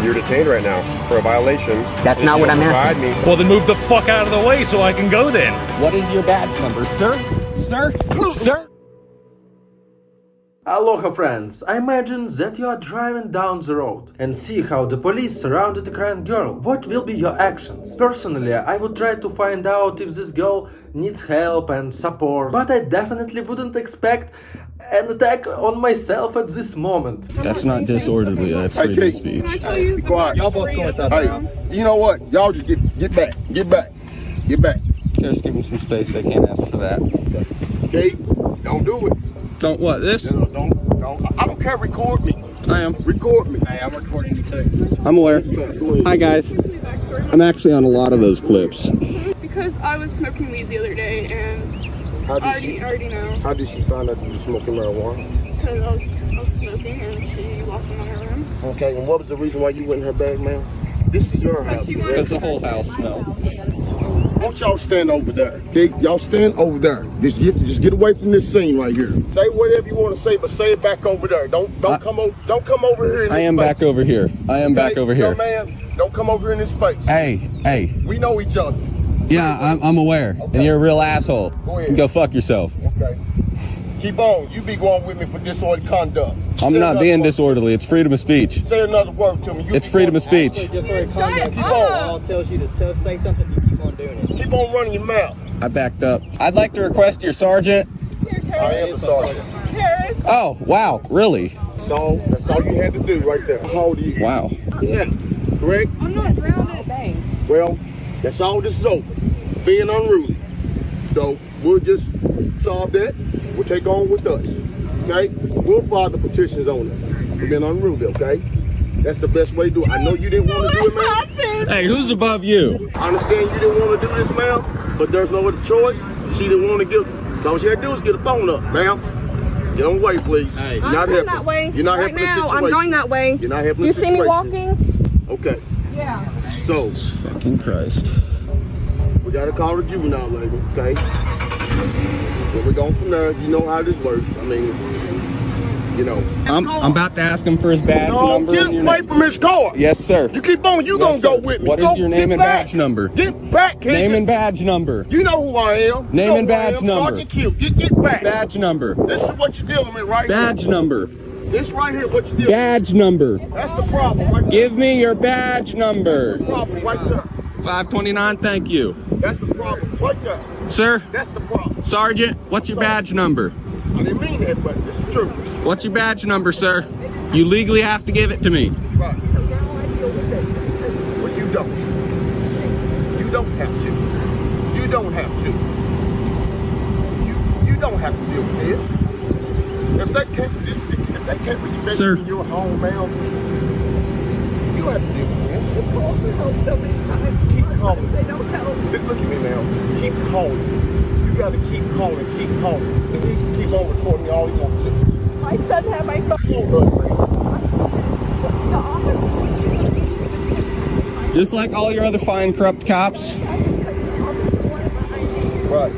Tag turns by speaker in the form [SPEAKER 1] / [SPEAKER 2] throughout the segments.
[SPEAKER 1] You're detained right now for a violation.
[SPEAKER 2] That's not what I'm asking.
[SPEAKER 3] Well, then move the fuck out of the way so I can go then.
[SPEAKER 2] What is your badge number, sir? Sir? Sir?
[SPEAKER 4] Aloha friends, I imagine that you are driving down the road and see how the police surrounded a crying girl. What will be your actions? Personally, I would try to find out if this girl needs help and support, but I definitely wouldn't expect an attack on myself at this moment.
[SPEAKER 5] That's not disorderly, that's freedom of speech.
[SPEAKER 6] Be quiet.
[SPEAKER 7] Y'all both go inside the house.
[SPEAKER 6] Hey, you know what? Y'all just get back. Get back. Get back.
[SPEAKER 5] Just give them some space, they can't ask for that.
[SPEAKER 6] Okay? Don't do it.
[SPEAKER 5] Don't what, this?
[SPEAKER 6] No, don't. I don't care. Record me.
[SPEAKER 5] I am.
[SPEAKER 6] Record me.
[SPEAKER 7] Hey, I'm recording you too.
[SPEAKER 5] I'm aware. Hi guys. I'm actually on a lot of those clips.
[SPEAKER 8] Because I was smoking weed the other day and
[SPEAKER 6] How
[SPEAKER 8] I
[SPEAKER 6] did
[SPEAKER 8] already know.
[SPEAKER 6] How did she find out you were smoking marijuana?
[SPEAKER 8] Because I was smoking and she walked in my room.
[SPEAKER 6] Okay, and what was the reason why you went in her bag, ma'am? This is your house.
[SPEAKER 5] Because the whole house smelled.
[SPEAKER 6] Don't y'all stand over there. Okay, y'all stand over there. Just get away from this scene right here. Say whatever you want to say, but say it back over there. Don't come over here.
[SPEAKER 5] I am back over here. I am back over here.
[SPEAKER 6] No, man, don't come over here in this space.
[SPEAKER 5] Hey.
[SPEAKER 6] We know each other.
[SPEAKER 5] Yeah, I'm aware.
[SPEAKER 6] Okay.
[SPEAKER 5] And you're a real asshole.
[SPEAKER 6] Go ahead.
[SPEAKER 5] Go fuck yourself.
[SPEAKER 6] Okay. Keep on. You be going with me for disorderly conduct.
[SPEAKER 5] I'm not being disorderly. It's freedom of speech.
[SPEAKER 6] Say another word to me.
[SPEAKER 5] It's freedom of speech.
[SPEAKER 6] Keep on.
[SPEAKER 7] Tells you to say something, you keep on doing it.
[SPEAKER 6] Keep on running your mouth.
[SPEAKER 5] I backed up. I'd like to request your sergeant.
[SPEAKER 6] I am the sergeant.
[SPEAKER 8] Karis.
[SPEAKER 5] Oh, wow. Really?
[SPEAKER 6] So that's all you had to do right there. How old are you?
[SPEAKER 5] Wow.
[SPEAKER 6] Yeah. Correct?
[SPEAKER 8] I'm not grounded.
[SPEAKER 6] Well, that's all this is over. Being unruly. So we'll just solve that. We'll take on with us. Okay? We'll file the petitions on it. For being unruly, okay? That's the best way to do it. I know you didn't want to do it, ma'am.
[SPEAKER 5] Hey, who's above you?
[SPEAKER 6] I understand you didn't want to do this, ma'am, but there's no other choice. She didn't want to give. So all she had to do was get a phone up, ma'am. Get on the way, please.
[SPEAKER 7] Hey.
[SPEAKER 6] You're not
[SPEAKER 8] I'm
[SPEAKER 6] helping.
[SPEAKER 8] that way.
[SPEAKER 6] You're not
[SPEAKER 8] right
[SPEAKER 6] helping
[SPEAKER 8] now.
[SPEAKER 6] the situation.
[SPEAKER 8] I'm going that way.
[SPEAKER 6] You're not helping
[SPEAKER 8] You
[SPEAKER 6] the
[SPEAKER 8] see
[SPEAKER 6] situation.
[SPEAKER 8] me walking?
[SPEAKER 6] Okay.
[SPEAKER 8] Yeah.
[SPEAKER 6] So
[SPEAKER 5] Fucking Christ.
[SPEAKER 6] we gotta call the juvenile lady, okay? When we go from there, you know how this works. I mean, you know.
[SPEAKER 5] I'm about to ask him for his badge number.
[SPEAKER 6] Get
[SPEAKER 5] and your
[SPEAKER 6] away
[SPEAKER 5] name.
[SPEAKER 6] from his car.
[SPEAKER 5] Yes, sir.
[SPEAKER 6] You keep on. You gonna
[SPEAKER 5] Yes,
[SPEAKER 6] go
[SPEAKER 5] sir.
[SPEAKER 6] with me.
[SPEAKER 5] What is your name and badge number?
[SPEAKER 6] Get back, kid.
[SPEAKER 5] Name and badge number.
[SPEAKER 6] You know who I am.
[SPEAKER 5] Name
[SPEAKER 6] You know
[SPEAKER 5] and
[SPEAKER 6] who I
[SPEAKER 5] badge
[SPEAKER 6] am.
[SPEAKER 5] number.
[SPEAKER 6] Sergeant Q. Get back.
[SPEAKER 5] Badge number.
[SPEAKER 6] This is what you're dealing with right
[SPEAKER 5] Badge number.
[SPEAKER 6] here. This right here, what you're dealing
[SPEAKER 5] Badge number.
[SPEAKER 6] with. That's the problem right there.
[SPEAKER 5] Give me your badge number.
[SPEAKER 6] That's the problem right there.
[SPEAKER 5] 529, thank you.
[SPEAKER 6] That's the problem right there.
[SPEAKER 5] Sir,
[SPEAKER 6] That's the problem.
[SPEAKER 5] Sergeant, what's your badge number?
[SPEAKER 6] I didn't mean that, but it's the truth.
[SPEAKER 5] What's your badge number, sir? You legally have to give it to me.
[SPEAKER 6] Right. Well, you don't. You don't have to. You don't have to. You don't have to deal with this. If they can't respect
[SPEAKER 5] Sir.
[SPEAKER 6] you in your home, ma'am, you don't have to deal with this. Keep calling. Look at me, ma'am. Keep calling. You gotta keep calling, keep calling. And he can keep on recording all he wants to.
[SPEAKER 8] My son had my phone.
[SPEAKER 5] Just like all your other fine, corrupt cops.
[SPEAKER 6] Right.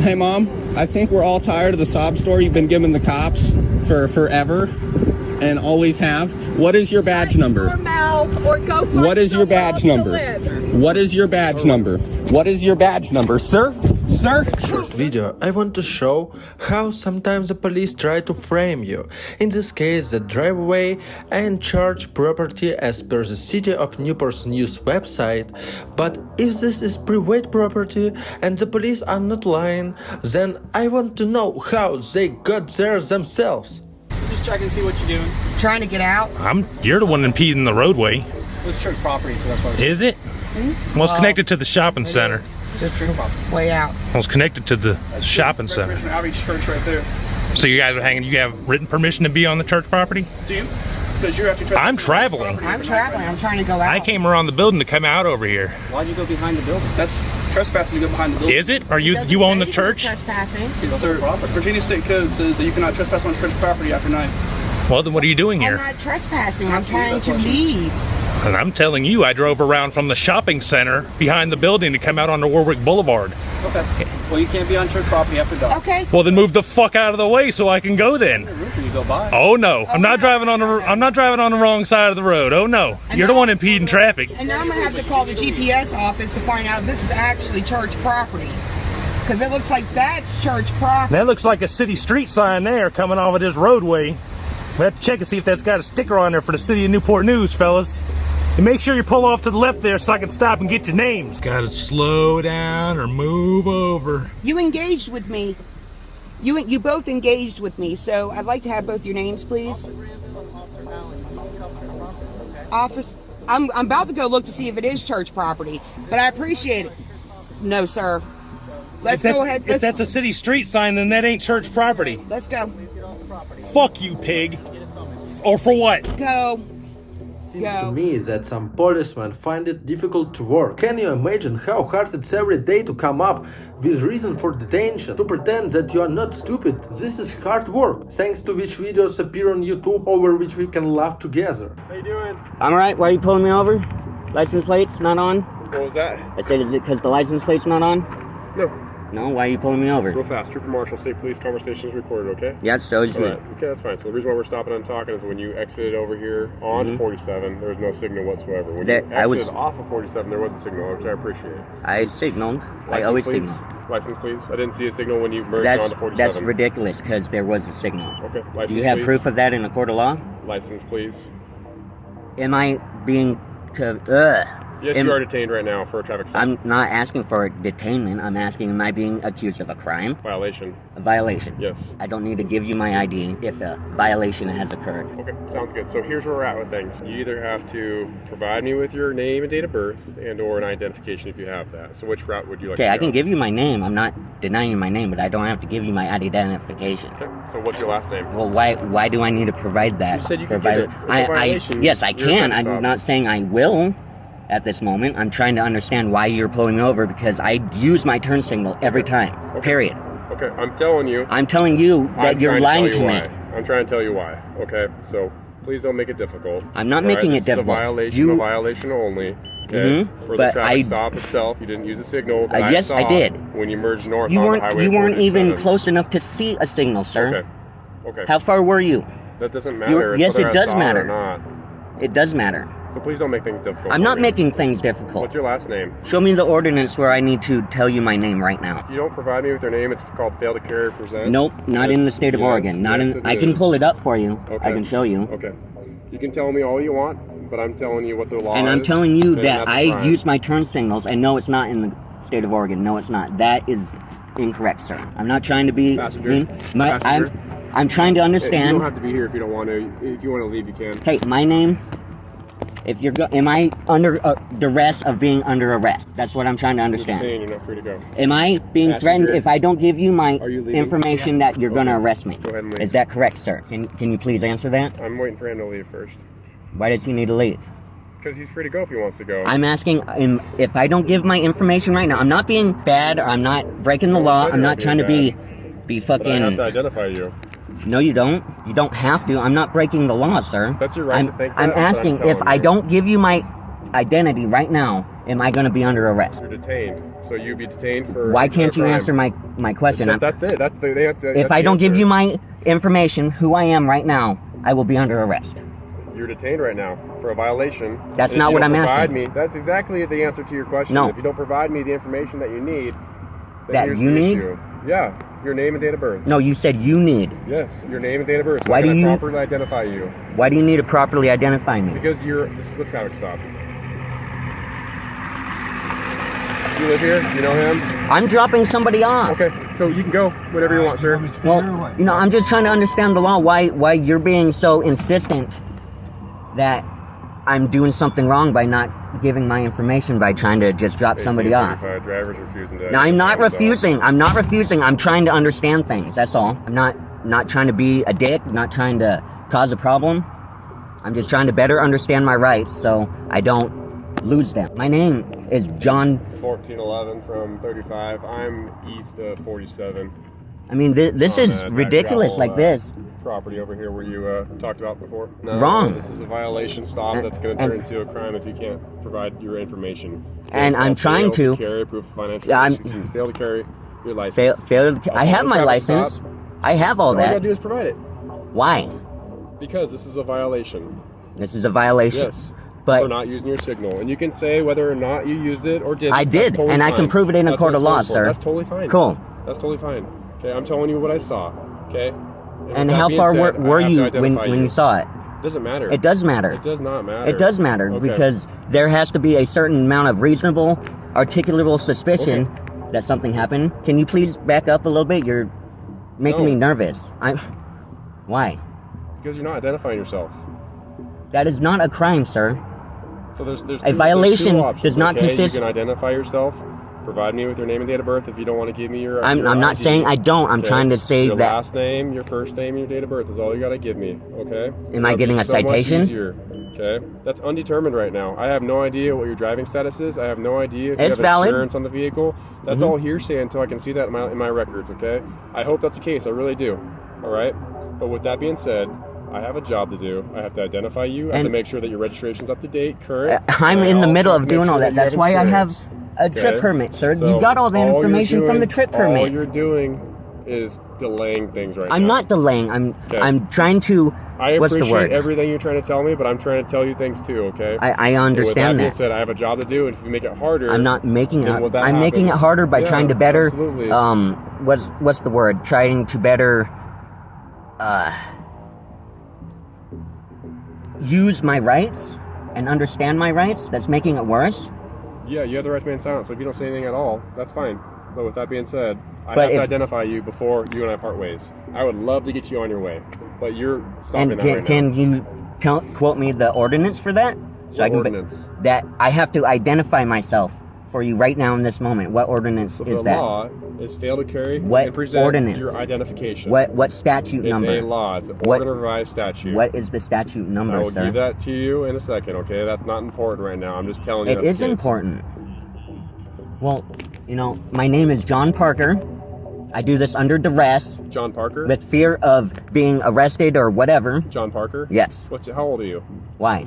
[SPEAKER 5] Hey, Mom, I think we're all tired of the sob story you've been giving the cops for forever and always have. What is your badge number? What is your badge number? What is your badge number? What is your badge number, sir? Sir?
[SPEAKER 4] Short video, I want to show how sometimes the police try to frame you. In this case, they drive away and charge property as per the City of Newport News website. But if this is private property and the police are not lying, then I want to know how they got there themselves.
[SPEAKER 7] Just checking to see what you're doing.
[SPEAKER 2] Trying to get out?
[SPEAKER 3] You're the one impeding the roadway.
[SPEAKER 7] It was church property, so that's why.
[SPEAKER 3] Is it? Well, it's connected to the shopping center.
[SPEAKER 7] It's church property.
[SPEAKER 2] Way out.
[SPEAKER 3] Well, it's connected to the shopping center.
[SPEAKER 9] Restoration Outreach Church right there.
[SPEAKER 3] So you guys are hanging, you have written permission to be on the church property?
[SPEAKER 9] Do you? Because you're actually
[SPEAKER 3] I'm traveling.
[SPEAKER 2] I'm traveling. I'm trying to go out.
[SPEAKER 3] I came around the building to come out over here.
[SPEAKER 7] Why'd you go behind the building?
[SPEAKER 9] That's trespassing to go behind the building.
[SPEAKER 3] Is it? Are you
[SPEAKER 2] Doesn't
[SPEAKER 3] you
[SPEAKER 2] say
[SPEAKER 3] own the
[SPEAKER 2] you can
[SPEAKER 3] church?
[SPEAKER 2] Trespassing.
[SPEAKER 9] Yes, sir. Virginia State Code says that you cannot trespass on church property after 9.
[SPEAKER 3] Well, then what are you doing
[SPEAKER 2] I'm
[SPEAKER 3] here?
[SPEAKER 2] not trespassing. I'm
[SPEAKER 9] Asking you
[SPEAKER 2] trying
[SPEAKER 9] that
[SPEAKER 2] to
[SPEAKER 9] question.
[SPEAKER 2] leave.
[SPEAKER 3] And I'm telling you, I drove around from the shopping center behind the building to come out onto Warwick Boulevard.
[SPEAKER 7] Okay. Well, you can't be on church property after dark.
[SPEAKER 8] Okay.
[SPEAKER 3] Well, then move the fuck out of the way so I can go then.
[SPEAKER 7] There's room for you to go by.
[SPEAKER 3] Oh no, I'm not driving on the wrong side of the road. Oh no, you're the one impeding traffic.
[SPEAKER 8] And now I'm gonna have to call the GPS office to find out if this is actually church property. Because it looks like that's church property.
[SPEAKER 3] That looks like a city street sign there coming off of this roadway. We have to check and see if that's got a sticker on there for the City of Newport News, fellas. And make sure you pull off to the left there so I can stop and get your names. Gotta slow down or move over.
[SPEAKER 8] You engaged with me. You both engaged with me, so I'd like to have both your names, please. Office. I'm about to go look to see if it is church property, but I appreciate it. No, sir. Let's go ahead.
[SPEAKER 3] If that's a city street sign, then that ain't church property.
[SPEAKER 8] Let's go.
[SPEAKER 3] Fuck you, pig. Or for what?
[SPEAKER 8] Go.
[SPEAKER 4] Seems to me that some policemen find it difficult to work. Can you imagine how hard it's every day to come up with reason for detention? To pretend that you are not stupid, this is hard work, thanks to which videos appear on YouTube over which we can laugh together.
[SPEAKER 1] How you doing?
[SPEAKER 10] I'm alright, why are you pulling me over? License plate's not on?
[SPEAKER 1] What was that?
[SPEAKER 10] I said, is it because the license plate's not on?
[SPEAKER 1] No.
[SPEAKER 10] No, why are you pulling me over?
[SPEAKER 1] Real fast. Trooper Marshall, State Police, conversation is recorded, okay?
[SPEAKER 10] Yeah, so is
[SPEAKER 1] All
[SPEAKER 10] me.
[SPEAKER 1] right. Okay, that's fine. So the reason why we're stopping and talking is when you exited over here on 47, there was no signal whatsoever. When you exited off of 47, there was a signal, which I appreciate.
[SPEAKER 10] I signaled. I
[SPEAKER 1] License,
[SPEAKER 10] always
[SPEAKER 1] please.
[SPEAKER 10] signal.
[SPEAKER 1] License, please. I didn't see a signal when you merged onto 47.
[SPEAKER 10] That's ridiculous, because there was a signal.
[SPEAKER 1] Okay, license,
[SPEAKER 10] Do you have
[SPEAKER 1] please.
[SPEAKER 10] proof of that in a court of law?
[SPEAKER 1] License, please.
[SPEAKER 10] Am I being...
[SPEAKER 1] Yes, you are detained right now for a traffic stop.
[SPEAKER 10] I'm not asking for a detainment. I'm asking, am I being accused of a crime?
[SPEAKER 1] Violation.
[SPEAKER 10] A violation?
[SPEAKER 1] Yes.
[SPEAKER 10] I don't need to give you my ID if a violation has occurred.
[SPEAKER 1] Okay, sounds good. So here's where we're at with things. You either have to provide me with your name and date of birth and or an identification if you have that. So which route would you like to
[SPEAKER 10] Okay,
[SPEAKER 1] go?
[SPEAKER 10] I can give you my name. I'm not denying you my name, but I don't have to give you my identification.
[SPEAKER 1] Okay, so what's your last name?
[SPEAKER 10] Well, why do I need to provide that?
[SPEAKER 1] You said you could give it. It's a violation.
[SPEAKER 10] Yes, I
[SPEAKER 1] You're a
[SPEAKER 10] can.
[SPEAKER 1] traffic stop.
[SPEAKER 10] I'm not saying I will at this moment. I'm trying to understand why you're pulling over because I use my turn signal every time.
[SPEAKER 1] Okay.
[SPEAKER 10] Period.
[SPEAKER 1] Okay, I'm telling you.
[SPEAKER 10] I'm telling you that you're lying to me.
[SPEAKER 1] I'm trying to tell you why. Okay, so please don't make it difficult.
[SPEAKER 10] I'm not making it difficult.
[SPEAKER 1] This is a violation only. Okay? For the
[SPEAKER 10] but
[SPEAKER 1] traffic stop itself, you didn't use a signal. That
[SPEAKER 10] yes, I
[SPEAKER 1] saw
[SPEAKER 10] did.
[SPEAKER 1] When you merged north
[SPEAKER 10] You
[SPEAKER 1] onto
[SPEAKER 10] weren't.
[SPEAKER 1] Highway
[SPEAKER 10] You weren't
[SPEAKER 1] 47.
[SPEAKER 10] even close enough to see a signal, sir.
[SPEAKER 1] Okay. Okay.
[SPEAKER 10] How far were you?
[SPEAKER 1] That doesn't matter.
[SPEAKER 10] Yes, it does matter.
[SPEAKER 1] Or not.
[SPEAKER 10] It does matter.
[SPEAKER 1] So please don't make things difficult.
[SPEAKER 10] I'm not making things difficult.
[SPEAKER 1] What's your last name?
[SPEAKER 10] Show me the ordinance where I need to tell you my name right now.
[SPEAKER 1] If you don't provide me with your name, it's called fail to carry or present.
[SPEAKER 10] Nope, not in the state of Oregon. Not in. I can pull it up for you.
[SPEAKER 1] Okay.
[SPEAKER 10] I can show you.
[SPEAKER 1] Okay. You can tell me all you want, but I'm telling you what the law is.
[SPEAKER 10] And I'm telling you
[SPEAKER 1] and
[SPEAKER 10] that
[SPEAKER 1] that's a
[SPEAKER 10] I
[SPEAKER 1] crime.
[SPEAKER 10] use my turn signals, and no, it's not in the state of Oregon. No, it's not. That is incorrect, sir. I'm not trying to be
[SPEAKER 1] Passenger.
[SPEAKER 10] mean.
[SPEAKER 1] Passenger.
[SPEAKER 10] I'm trying to understand.
[SPEAKER 1] You don't have to be here if you don't want to. If you want to leave, you can.
[SPEAKER 10] Hey, my name. If you're am I under duress of being under arrest? That's what I'm trying to understand.
[SPEAKER 1] You're not free to go.
[SPEAKER 10] Am I being threatened if I don't give you my
[SPEAKER 1] you leaving?
[SPEAKER 10] information that you're going to arrest me?
[SPEAKER 1] Go ahead and leave.
[SPEAKER 10] Is that correct, sir? Can you please answer that?
[SPEAKER 1] I'm waiting for him to leave first.
[SPEAKER 10] Why does he need to leave?
[SPEAKER 1] Because he's free to go if he wants to go.
[SPEAKER 10] I'm asking him if I don't give my information right now. I'm not being bad or I'm not breaking the law. I'm not trying to be
[SPEAKER 1] But I have
[SPEAKER 10] fucking.
[SPEAKER 1] to identify you.
[SPEAKER 10] No, you don't. You don't have to. I'm not breaking the law, sir.
[SPEAKER 1] That's your right to think that,
[SPEAKER 10] I'm
[SPEAKER 1] but I'm
[SPEAKER 10] asking if
[SPEAKER 1] telling
[SPEAKER 10] I
[SPEAKER 1] you.
[SPEAKER 10] don't give you my identity right now, am I going to be under arrest?
[SPEAKER 1] You're detained. So you'd be detained for.
[SPEAKER 10] Why can't you
[SPEAKER 1] crime.
[SPEAKER 10] answer my question?
[SPEAKER 1] That's it. That's the answer.
[SPEAKER 10] If I don't give you my information, who I am right now, I will be under arrest.
[SPEAKER 1] You're detained right now for a violation.
[SPEAKER 10] That's
[SPEAKER 1] And
[SPEAKER 10] not
[SPEAKER 1] if you
[SPEAKER 10] what
[SPEAKER 1] don't
[SPEAKER 10] I'm
[SPEAKER 1] provide
[SPEAKER 10] asking.
[SPEAKER 1] Me, that's exactly the answer to your question.
[SPEAKER 10] No.
[SPEAKER 1] If you don't provide me the information that you need, then
[SPEAKER 10] That
[SPEAKER 1] here's
[SPEAKER 10] you
[SPEAKER 1] the
[SPEAKER 10] need?
[SPEAKER 1] issue. Yeah, your name and date of birth.
[SPEAKER 10] No, you said you need.
[SPEAKER 1] Yes, your name and date of birth. So
[SPEAKER 10] Why
[SPEAKER 1] I
[SPEAKER 10] do
[SPEAKER 1] can
[SPEAKER 10] you-
[SPEAKER 1] properly identify you?
[SPEAKER 10] Why do you need to properly identify me?
[SPEAKER 1] Because this is a traffic stop. You live here? You know him?
[SPEAKER 10] I'm dropping somebody off.
[SPEAKER 1] Okay, so you can go whatever you want, sir.
[SPEAKER 10] Well, you know, I'm just trying to understand the law. Why you're being so insistent that I'm doing something wrong by not giving my information by trying to just drop somebody off.
[SPEAKER 1] 1835, Drivers refusing to.
[SPEAKER 10] Now, I'm not
[SPEAKER 1] identify themselves.
[SPEAKER 10] refusing. I'm not refusing. I'm trying to understand things. That's all. I'm not trying to be a dick. Not trying to cause a problem. I'm just trying to better understand my rights so I don't lose them. My name is John.
[SPEAKER 1] 1411 from 35. I'm east of 47.
[SPEAKER 10] I mean, this
[SPEAKER 1] On
[SPEAKER 10] is
[SPEAKER 1] that
[SPEAKER 10] ridiculous.
[SPEAKER 1] gravel,
[SPEAKER 10] Like this.
[SPEAKER 1] property over here where you talked about before. No,
[SPEAKER 10] Wrong.
[SPEAKER 1] This is a violation stop that's going to turn into a crime if you can't provide your information.
[SPEAKER 10] And I'm trying to
[SPEAKER 1] carry proof of financial you fail to carry your license.
[SPEAKER 10] I have my license.
[SPEAKER 1] Stop.
[SPEAKER 10] I have all
[SPEAKER 1] All you
[SPEAKER 10] that.
[SPEAKER 1] gotta do is provide it.
[SPEAKER 10] Why?
[SPEAKER 1] Because this is a violation.
[SPEAKER 10] This is a violation.
[SPEAKER 1] Yes.
[SPEAKER 10] But
[SPEAKER 1] for not using your signal, and you can say whether or not you used it or didn't.
[SPEAKER 10] I did,
[SPEAKER 1] totally
[SPEAKER 10] and
[SPEAKER 1] fine.
[SPEAKER 10] I can prove it in a court of law, sir.
[SPEAKER 1] That's totally fine.
[SPEAKER 10] Cool.
[SPEAKER 1] That's totally fine. Okay, I'm telling you what I saw. Okay.
[SPEAKER 10] And how far were you when you saw it?
[SPEAKER 1] It doesn't matter.
[SPEAKER 10] It does matter.
[SPEAKER 1] It does not matter.
[SPEAKER 10] It does matter because there has to be a certain amount of reasonable, articulable suspicion that something happened. Can you please back up a little bit? You're making me nervous. Why?
[SPEAKER 1] Because you're not identifying yourself.
[SPEAKER 10] That is not a crime, sir.
[SPEAKER 1] So there's
[SPEAKER 10] a violation
[SPEAKER 1] there's two options,
[SPEAKER 10] does not consist.
[SPEAKER 1] You can identify yourself. Provide me with your name and date of birth if you don't want to give me your.
[SPEAKER 10] I'm not saying I don't. I'm trying to say
[SPEAKER 1] your
[SPEAKER 10] that.
[SPEAKER 1] Your last name, your first name, and your date of birth is all you got to give me. Okay.
[SPEAKER 10] Am I getting a citation?
[SPEAKER 1] Okay. That's undetermined right now. I have no idea what your driving status is. I have no idea if you
[SPEAKER 10] it's
[SPEAKER 1] have
[SPEAKER 10] valid.
[SPEAKER 1] insurance on the vehicle. That's all hearsay until I can see that in my records. Okay. I hope that's the case. I really do. All right. But with that being said, I have a job to do. I have to identify you. I have to make sure that your registration's up to date, current.
[SPEAKER 10] I'm in the middle of doing all that. That's why I have a trip permit, sir.
[SPEAKER 1] So
[SPEAKER 10] you got all the information from the trip permit.
[SPEAKER 1] All you're doing is delaying things right now.
[SPEAKER 10] I'm not delaying. I'm trying to.
[SPEAKER 1] I
[SPEAKER 10] what's the word?
[SPEAKER 1] appreciate everything you're trying to tell me, but I'm trying to tell you things too. Okay.
[SPEAKER 10] I understand
[SPEAKER 1] that. With that being said, I have a job to do, and if you make it harder,
[SPEAKER 10] I'm not making it.
[SPEAKER 1] I'm
[SPEAKER 10] making it harder by trying to better.
[SPEAKER 1] Absolutely.
[SPEAKER 10] What's the word? Trying to better. Use my rights and understand my rights. That's making it worse.
[SPEAKER 1] Yeah, you have the right to remain silent. So if you don't say anything at all, that's fine. But with that being said, I have to identify you before you and I part ways. I would love to get you on your way, but you're stopping that right now.
[SPEAKER 10] Can you quote me the ordinance for that? So
[SPEAKER 1] ordinance?
[SPEAKER 10] That I have to identify myself for you right now in this moment. What ordinance is that?
[SPEAKER 1] The law is fail to carry and present your identification.
[SPEAKER 10] What statute number?
[SPEAKER 1] It's a law. It's an Oregon Revised statute.
[SPEAKER 10] What is the statute number,
[SPEAKER 1] I will
[SPEAKER 10] sir?
[SPEAKER 1] give that to you in a second, okay? That's not important right now. I'm just telling you.
[SPEAKER 10] It is important. Well, you know, my name is John Parker. I do this under duress.
[SPEAKER 1] John Parker?
[SPEAKER 10] With fear of being arrested or whatever.
[SPEAKER 1] John Parker?
[SPEAKER 10] Yes.
[SPEAKER 1] How old are you?
[SPEAKER 10] Why?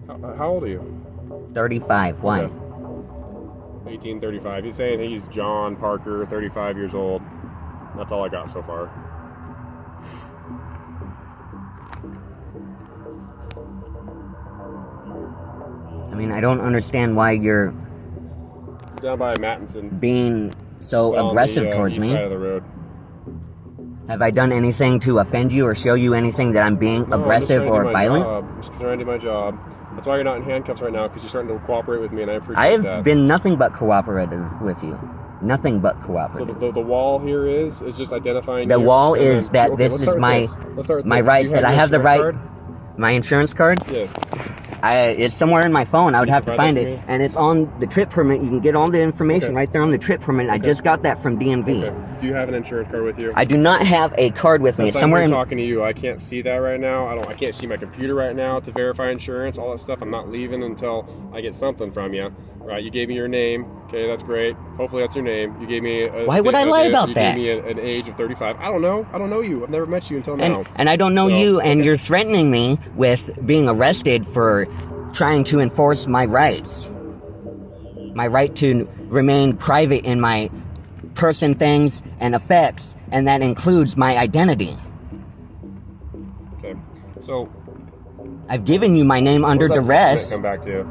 [SPEAKER 1] How old are you?
[SPEAKER 10] 35. Why?
[SPEAKER 1] Okay. 1835. He's saying he's John Parker, 35 years old. That's all I got so far.
[SPEAKER 10] I mean, I don't understand why you're
[SPEAKER 1] down by Mattinson
[SPEAKER 10] being so aggressive towards me.
[SPEAKER 1] Side of the road.
[SPEAKER 10] Have I done anything to offend you or show you anything that I'm being aggressive or violent?
[SPEAKER 1] I'm just trying to do my job. That's why you're not in handcuffs right now, because you're starting to cooperate with me, and I appreciate that.
[SPEAKER 10] I have been nothing but cooperative with you. Nothing but cooperative.
[SPEAKER 1] So the wall here is just identifying.
[SPEAKER 10] The wall is that this is my rights, that I have the right. My insurance card?
[SPEAKER 1] Yes.
[SPEAKER 10] It's somewhere in my phone. I would have to find it. And it's on the trip permit. You can get all the information right there on the trip permit. I just got that from DMV.
[SPEAKER 1] Okay. Do you have an insurance card with you?
[SPEAKER 10] I do not have a card with me. It's somewhere
[SPEAKER 1] I'm talking to you. I can't see that right now. I can't see my computer right now to verify insurance, all that stuff. I'm not leaving until I get something from you. Right? You gave me your name. Okay, that's great. Hopefully that's your name. You gave me
[SPEAKER 10] Why would I lie about that?
[SPEAKER 1] You gave me an age of 35. I don't know. I don't know you. I've never met you until now.
[SPEAKER 10] And I don't know you, and you're threatening me with being arrested for trying to enforce my rights. My right to remain private in my person, things, and effects, and that includes my identity.
[SPEAKER 1] Okay, so
[SPEAKER 10] I've given you my name under duress.
[SPEAKER 1] Come back to.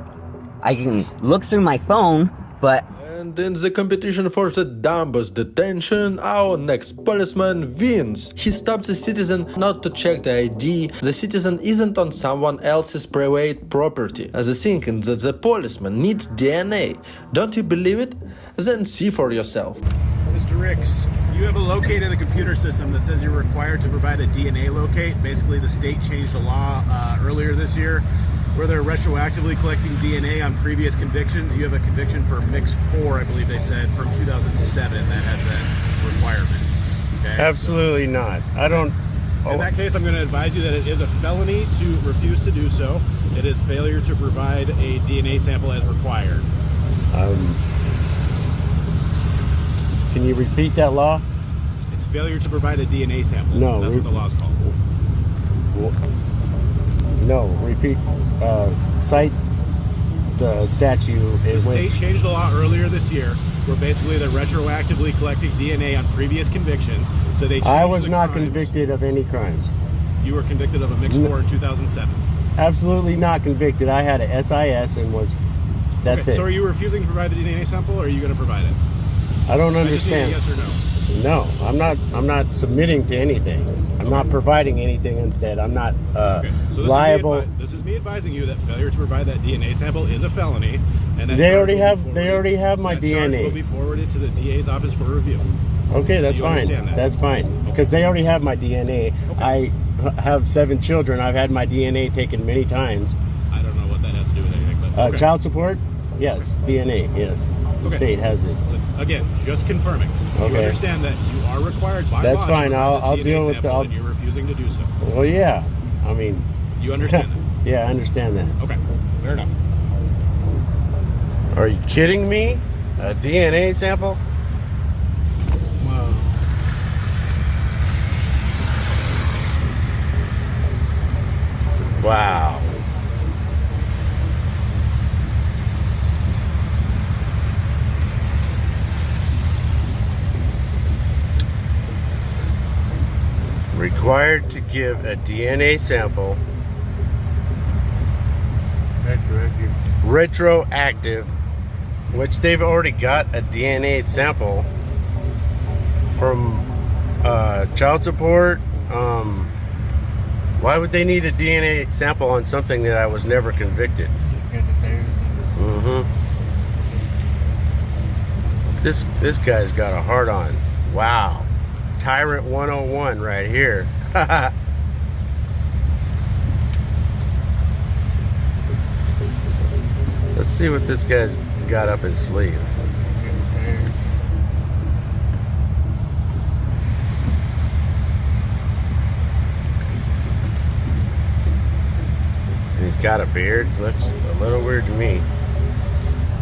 [SPEAKER 10] I can look through my phone, but...
[SPEAKER 4] And in the competition for the dumbest detention, our next policeman wins. He stops the citizen not to check the ID. The citizen isn't on someone else's private property. As the thinking that the policeman needs DNA. Don't you believe it? Then see for yourself.
[SPEAKER 11] Mr. Ricks, you have a locate in the computer system that says you're required to provide a DNA locate. Basically, the state changed the law earlier this year where they're retroactively collecting DNA on previous convictions. You have a conviction for Mix 4, I believe they said, from 2007 that has that requirement. Okay?
[SPEAKER 12] Absolutely not. I don't...
[SPEAKER 11] In that case, I'm going to advise you that it is a felony to refuse to do so. It is failure to provide a DNA sample as required.
[SPEAKER 12] Can you repeat that law?
[SPEAKER 11] It's failure to provide a DNA sample.
[SPEAKER 12] No,
[SPEAKER 11] That's what the law's called.
[SPEAKER 12] No, repeat. Cite the statute.
[SPEAKER 11] The state changed the law earlier this year where basically they're retroactively collecting DNA on previous convictions. So they changed
[SPEAKER 12] I was
[SPEAKER 11] the
[SPEAKER 12] not
[SPEAKER 11] crimes.
[SPEAKER 12] convicted of any crimes.
[SPEAKER 11] You were convicted of a mixed four in 2007.
[SPEAKER 12] Absolutely not convicted. I had a SIS and was. That's
[SPEAKER 11] Okay,
[SPEAKER 12] it.
[SPEAKER 11] So are you refusing to provide the DNA sample, or are you going to provide it?
[SPEAKER 12] I don't
[SPEAKER 11] I just need a
[SPEAKER 12] understand.
[SPEAKER 11] yes or no.
[SPEAKER 12] No, I'm not. I'm not submitting to anything. I'm not providing anything that I'm not
[SPEAKER 11] Okay. So
[SPEAKER 12] liable.
[SPEAKER 11] This is me advising you that failure to provide that DNA sample is a felony, and that
[SPEAKER 12] They
[SPEAKER 11] charge
[SPEAKER 12] already
[SPEAKER 11] will be
[SPEAKER 12] have.
[SPEAKER 11] forwarded-
[SPEAKER 12] They already have my
[SPEAKER 11] that charge
[SPEAKER 12] DNA.
[SPEAKER 11] will be forwarded to the DA's office for review.
[SPEAKER 12] Okay, that's
[SPEAKER 11] you
[SPEAKER 12] fine.
[SPEAKER 11] understand that?
[SPEAKER 12] That's fine because they already have my DNA. I have 7 children. I've had my DNA taken many times.
[SPEAKER 11] I don't know what that has to do with anything, but okay.
[SPEAKER 12] Child support? Yes. DNA? Yes. The
[SPEAKER 11] Okay.
[SPEAKER 12] state has it.
[SPEAKER 11] So, again, just confirming. You
[SPEAKER 12] Okay.
[SPEAKER 11] understand that you are required by
[SPEAKER 12] That's
[SPEAKER 11] law
[SPEAKER 12] fine.
[SPEAKER 11] to
[SPEAKER 12] I'll
[SPEAKER 11] provide this
[SPEAKER 12] deal
[SPEAKER 11] DNA
[SPEAKER 12] with the-
[SPEAKER 11] sample,
[SPEAKER 12] I'll-
[SPEAKER 11] and you're refusing to do so.
[SPEAKER 12] Well, yeah. I mean,
[SPEAKER 11] You understand that?
[SPEAKER 12] yeah, I understand that.
[SPEAKER 11] Okay, fair enough.
[SPEAKER 12] Are you kidding me? A DNA sample? Wow. Required to give a DNA sample. Retroactive, which they've already got a DNA sample from child support. Why would they need a DNA sample on something that I was never convicted? This guy's got a heart on. Wow. Tyrant 101 right here. Let's see what this guy's got up his sleeve. He's got a beard. Looks a little weird to me.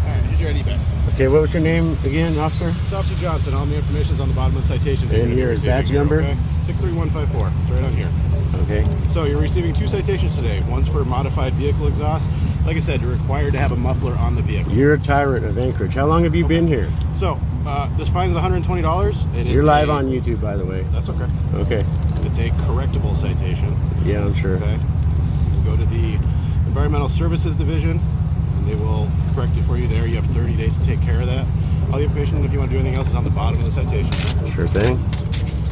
[SPEAKER 11] Alright, here's your ID back.
[SPEAKER 12] Okay, what was your name again, officer?
[SPEAKER 11] It's Officer Johnson. All the information's on the bottom of the citation.
[SPEAKER 12] And your badge number?
[SPEAKER 11] Okay. 63154. It's right on here.
[SPEAKER 12] Okay.
[SPEAKER 11] So you're receiving 2 citations today. One's for modified vehicle exhaust. Like I said, you're required to have a muffler on the vehicle.
[SPEAKER 12] You're a tyrant of Anchorage. How long have you been here?
[SPEAKER 11] So this fine is $120. It is
[SPEAKER 12] You're live on YouTube, by the way.
[SPEAKER 11] That's okay.
[SPEAKER 12] Okay.
[SPEAKER 11] It's a correctable citation.
[SPEAKER 12] Yeah, I'm sure.
[SPEAKER 11] Okay. Go to the Environmental Services Division, and they will correct it for you there. You have 30 days to take care of that. All the information, if you want to do anything else, is on the bottom of the citation.
[SPEAKER 12] Sure thing.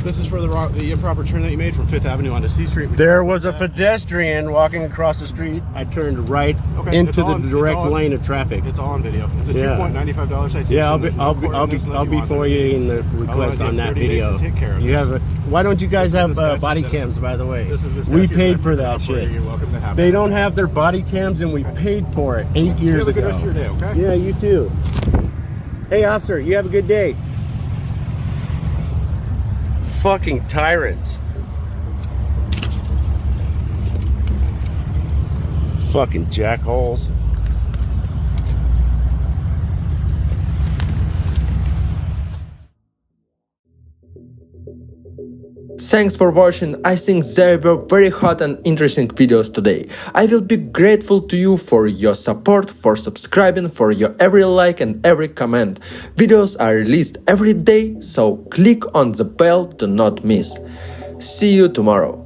[SPEAKER 11] This is for the improper turn that you made from 5th Avenue onto C Street.
[SPEAKER 12] There was a pedestrian walking across the street. I turned right into the direct lane of traffic.
[SPEAKER 11] It's all on video. It's a $2.95 citation.
[SPEAKER 12] Yeah,
[SPEAKER 11] There's no
[SPEAKER 12] I'll
[SPEAKER 11] recording this unless
[SPEAKER 12] be
[SPEAKER 11] want
[SPEAKER 12] for
[SPEAKER 11] it.
[SPEAKER 12] you in the request
[SPEAKER 11] Otherwise, you
[SPEAKER 12] on
[SPEAKER 11] have
[SPEAKER 12] that
[SPEAKER 11] 30 days
[SPEAKER 12] video.
[SPEAKER 11] to take care of
[SPEAKER 12] You
[SPEAKER 11] this.
[SPEAKER 12] have why don't you guys
[SPEAKER 11] This is
[SPEAKER 12] have
[SPEAKER 11] the statute
[SPEAKER 12] body
[SPEAKER 11] that-
[SPEAKER 12] cams? By the way,
[SPEAKER 11] This is the
[SPEAKER 12] we
[SPEAKER 11] statute
[SPEAKER 12] paid
[SPEAKER 11] that
[SPEAKER 12] for
[SPEAKER 11] I
[SPEAKER 12] that
[SPEAKER 11] put for you.
[SPEAKER 12] shit.
[SPEAKER 11] You're welcome to have
[SPEAKER 12] They
[SPEAKER 11] that.
[SPEAKER 12] don't have their body cams, and we paid for it 8 years
[SPEAKER 11] have a good
[SPEAKER 12] ago.
[SPEAKER 11] rest of your day, okay?
[SPEAKER 12] Yeah, you too. Hey, officer, you have a good day. Fucking tyrants. Fucking jackholes.
[SPEAKER 4] Thanks for watching. I think there were very hot and interesting videos today. I will be grateful to you for your support, for subscribing, for your every like and every comment. Videos are released every day, so click on the bell to not miss. See you tomorrow.